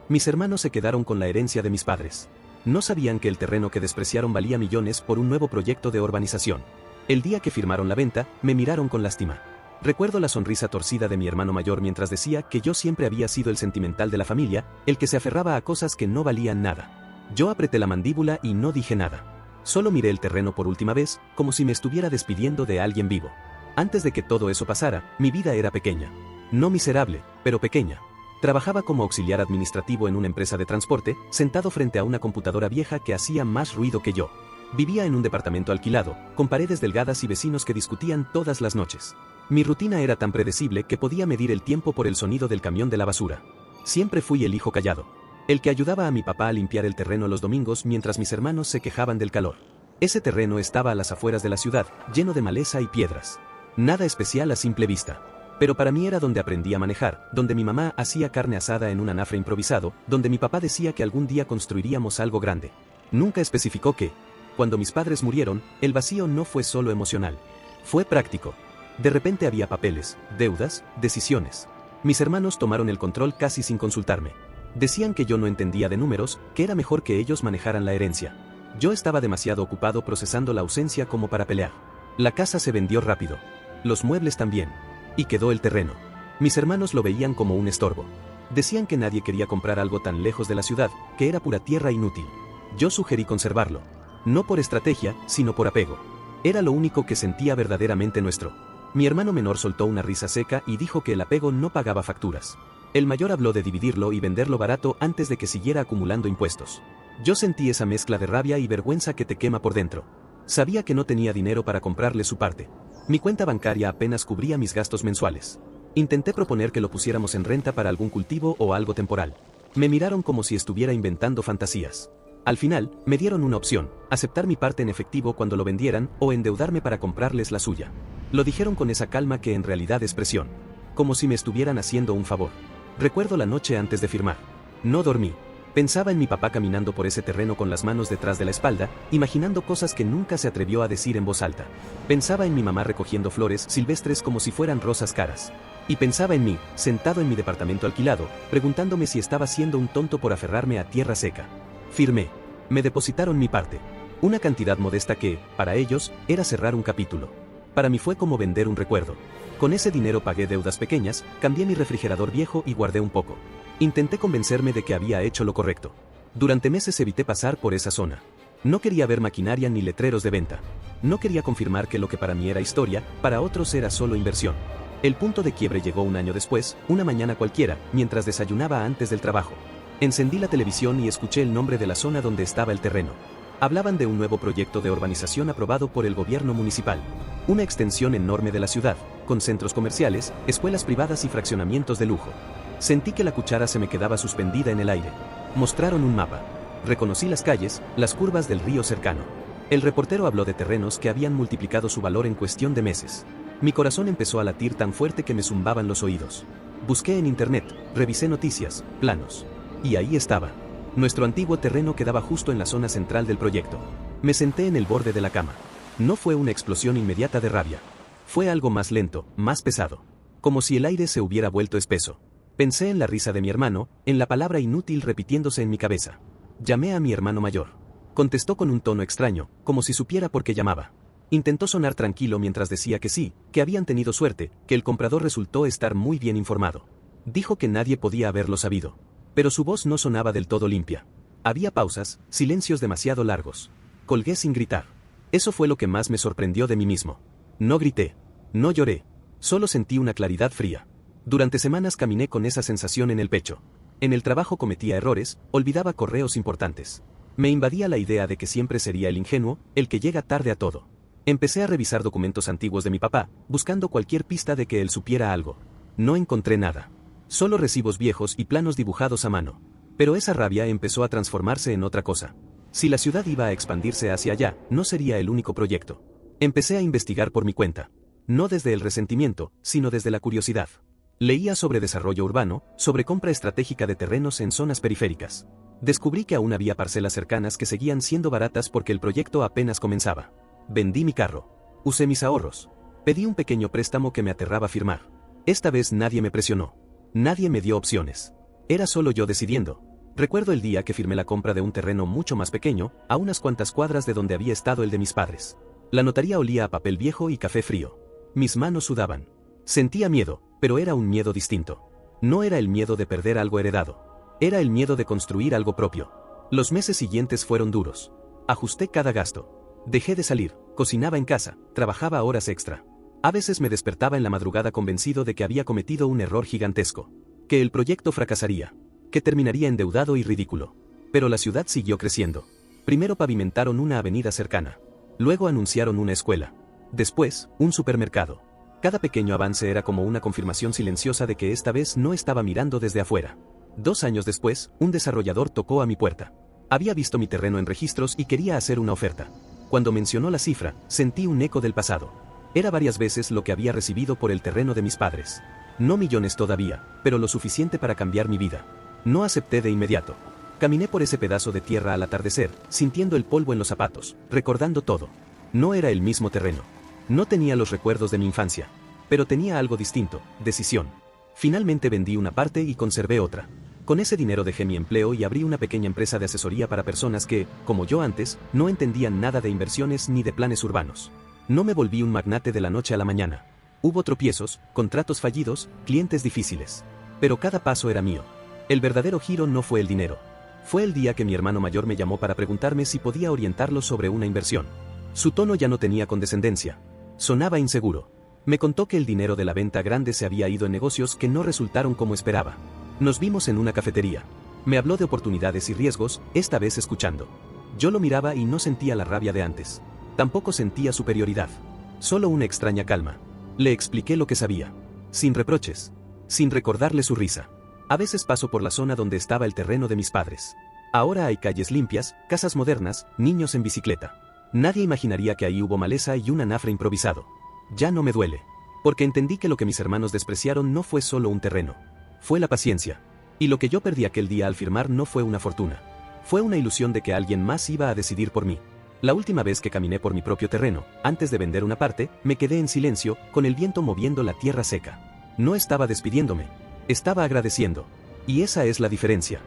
Mis hermanos se quedaron con la herencia de mis padres. No sabían que el terreno que despreciaron valía millones por un nuevo proyecto de urbanización. El día que firmaron la venta, me miraron con lástima. Recuerdo la sonrisa torcida de mi hermano mayor mientras decía que yo siempre había sido el sentimental de la familia, el que se aferraba a cosas que no valían nada. Yo apreté la mandíbula y no dije nada. Solo miré el terreno por última vez, como si me estuviera despidiendo de alguien vivo. Antes de que todo eso pasara, mi vida era pequeña. No miserable, pero pequeña. Trabajaba como auxiliar administrativo en una empresa de transporte, sentado frente a una computadora vieja que hacía más ruido que yo. Vivía en un departamento alquilado, con paredes delgadas y vecinos que discutían todas las noches. Mi rutina era tan predecible que podía medir el tiempo por el sonido del camión de la basura. Siempre fui el hijo callado, el que ayudaba a mi papá a limpiar el terreno los domingos mientras mis hermanos se quejaban del calor. Ese terreno estaba a las afueras de la ciudad, lleno de maleza y piedras. Nada especial a simple vista. Pero para mí era donde aprendí a manejar, donde mi mamá hacía carne asada en un anafre improvisado, donde mi papá decía que algún día construiríamos algo grande. Nunca especificó qué. Cuando mis padres murieron, el vacío no fue solo emocional. Fue práctico. De repente había papeles, deudas, decisiones. Mis hermanos tomaron el control casi sin consultarme. Decían que yo no entendía de números, que era mejor que ellos manejaran la herencia. Yo estaba demasiado ocupado procesando la ausencia como para pelear. La casa se vendió rápido. Los muebles también. Y quedó el terreno. Mis hermanos lo veían como un estorbo. Decían que nadie quería comprar algo tan lejos de la ciudad, que era pura tierra inútil. Yo sugerí conservarlo. No por estrategia, sino por apego. Era lo único que sentía verdaderamente nuestro. Mi hermano menor soltó una risa seca y dijo que el apego no pagaba facturas. El mayor habló de dividirlo y venderlo barato antes de que siguiera acumulando impuestos. Yo sentí esa mezcla de rabia y vergüenza que te quema por dentro. Sabía que no tenía dinero para comprarle su parte. Mi cuenta bancaria apenas cubría mis gastos mensuales. Intenté proponer que lo pusiéramos en renta para algún cultivo o algo temporal. Me miraron como si estuviera inventando fantasías. Al final, me dieron una opción, aceptar mi parte en efectivo cuando lo vendieran o endeudarme para comprarles la suya. Lo dijeron con esa calma que en realidad es presión. Como si me estuvieran haciendo un favor. Recuerdo la noche antes de firmar. No dormí. Pensaba en mi papá caminando por ese terreno con las manos detrás de la espalda, imaginando cosas que nunca se atrevió a decir en voz alta. Pensaba en mi mamá recogiendo flores silvestres como si fueran rosas caras. Y pensaba en mí, sentado en mi departamento alquilado, preguntándome si estaba siendo un tonto por aferrarme a tierra seca. Firmé. Me depositaron mi parte. Una cantidad modesta que, para ellos, era cerrar un capítulo. Para mí fue como vender un recuerdo. Con ese dinero pagué deudas pequeñas, cambié mi refrigerador viejo y guardé un poco. Intenté convencerme de que había hecho lo correcto. Durante meses evité pasar por esa zona. No quería ver maquinaria ni letreros de venta. No quería confirmar que lo que para mí era historia, para otros era solo inversión. El punto de quiebre llegó un año después, una mañana cualquiera, mientras desayunaba antes del trabajo. Encendí la televisión y escuché el nombre de la zona donde estaba el terreno. Hablaban de un nuevo proyecto de urbanización aprobado por el gobierno municipal. Una extensión enorme de la ciudad, con centros comerciales, escuelas privadas y fraccionamientos de lujo. Sentí que la cuchara se me quedaba suspendida en el aire. Mostraron un mapa. Reconocí las calles, las curvas del río cercano. El reportero habló de terrenos que habían multiplicado su valor en cuestión de meses. Mi corazón empezó a latir tan fuerte que me zumbaban los oídos. Busqué en internet, revisé noticias, planos. Y ahí estaba. Nuestro antiguo terreno quedaba justo en la zona central del proyecto. Me senté en el borde de la cama. No fue una explosión inmediata de rabia. Fue algo más lento, más pesado. Como si el aire se hubiera vuelto espeso. Pensé en la risa de mi hermano, en la palabra inútil repitiéndose en mi cabeza. Llamé a mi hermano mayor. Contestó con un tono extraño, como si supiera por qué llamaba. Intentó sonar tranquilo mientras decía que sí, que habían tenido suerte, que el comprador resultó estar muy bien informado. Dijo que nadie podía haberlo sabido. Pero su voz no sonaba del todo limpia. Había pausas, silencios demasiado largos. Colgué sin gritar. Eso fue lo que más me sorprendió de mí mismo. No grité. No lloré. Solo sentí una claridad fría. Durante semanas caminé con esa sensación en el pecho. En el trabajo cometía errores, olvidaba correos importantes. Me invadía la idea de que siempre sería el ingenuo, el que llega tarde a todo. Empecé a revisar documentos antiguos de mi papá, buscando cualquier pista de que él supiera algo. No encontré nada. Solo recibos viejos y planos dibujados a mano. Pero esa rabia empezó a transformarse en otra cosa. Si la ciudad iba a expandirse hacia allá, no sería el único proyecto. Empecé a investigar por mi cuenta. No desde el resentimiento, sino desde la curiosidad. Leía sobre desarrollo urbano, sobre compra estratégica de terrenos en zonas periféricas. Descubrí que aún había parcelas cercanas que seguían siendo baratas porque el proyecto apenas comenzaba. Vendí mi carro. Usé mis ahorros. Pedí un pequeño préstamo que me aterraba firmar. Esta vez nadie me presionó. Nadie me dio opciones. Era solo yo decidiendo. Recuerdo el día que firmé la compra de un terreno mucho más pequeño, a unas cuantas cuadras de donde había estado el de mis padres. La notaría olía a papel viejo y café frío. Mis manos sudaban. Sentía miedo, pero era un miedo distinto. No era el miedo de perder algo heredado. Era el miedo de construir algo propio. Los meses siguientes fueron duros. Ajusté cada gasto. Dejé de salir, cocinaba en casa, trabajaba horas extra. A veces me despertaba en la madrugada convencido de que había cometido un error gigantesco. Que el proyecto fracasaría. Que terminaría endeudado y ridículo. Pero la ciudad siguió creciendo. Primero pavimentaron una avenida cercana. Luego anunciaron una escuela. Después, un supermercado. Cada pequeño avance era como una confirmación silenciosa de que esta vez no estaba mirando desde afuera. 2 años después, un desarrollador tocó a mi puerta. Había visto mi terreno en registros y quería hacer una oferta. Cuando mencionó la cifra, sentí un eco del pasado. Era varias veces lo que había recibido por el terreno de mis padres. No millones todavía, pero lo suficiente para cambiar mi vida. No acepté de inmediato. Caminé por ese pedazo de tierra al atardecer, sintiendo el polvo en los zapatos, recordando todo. No era el mismo terreno. No tenía los recuerdos de mi infancia. Pero tenía algo distinto, decisión. Finalmente vendí una parte y conservé otra. Con ese dinero dejé mi empleo y abrí una pequeña empresa de asesoría para personas que, como yo antes, no entendían nada de inversiones ni de planes urbanos. No me volví un magnate de la noche a la mañana. Hubo tropiezos, contratos fallidos, clientes difíciles. Pero cada paso era mío. El verdadero giro no fue el dinero. Fue el día que mi hermano mayor me llamó para preguntarme si podía orientarlo sobre una inversión. Su tono ya no tenía condescendencia. Sonaba inseguro. Me contó que el dinero de la venta grande se había ido en negocios que no resultaron como esperaba. Nos vimos en una cafetería. Me habló de oportunidades y riesgos, esta vez escuchando. Yo lo miraba y no sentía la rabia de antes. Tampoco sentía superioridad. Solo una extraña calma. Le expliqué lo que sabía. Sin reproches. Sin recordarle su risa. A veces paso por la zona donde estaba el terreno de mis padres. Ahora hay calles limpias, casas modernas, niños en bicicleta. Nadie imaginaría que ahí hubo maleza y un anafre improvisado. Ya no me duele. Porque entendí que lo que mis hermanos despreciaron no fue solo un terreno. Fue la paciencia. Y lo que yo perdí aquel día al firmar no fue una fortuna. Fue una ilusión de que alguien más iba a decidir por mí. La última vez que caminé por mi propio terreno, antes de vender una parte, me quedé en silencio, con el viento moviendo la tierra seca. No estaba despidiéndome. Estaba agradeciendo. Y esa es la diferencia.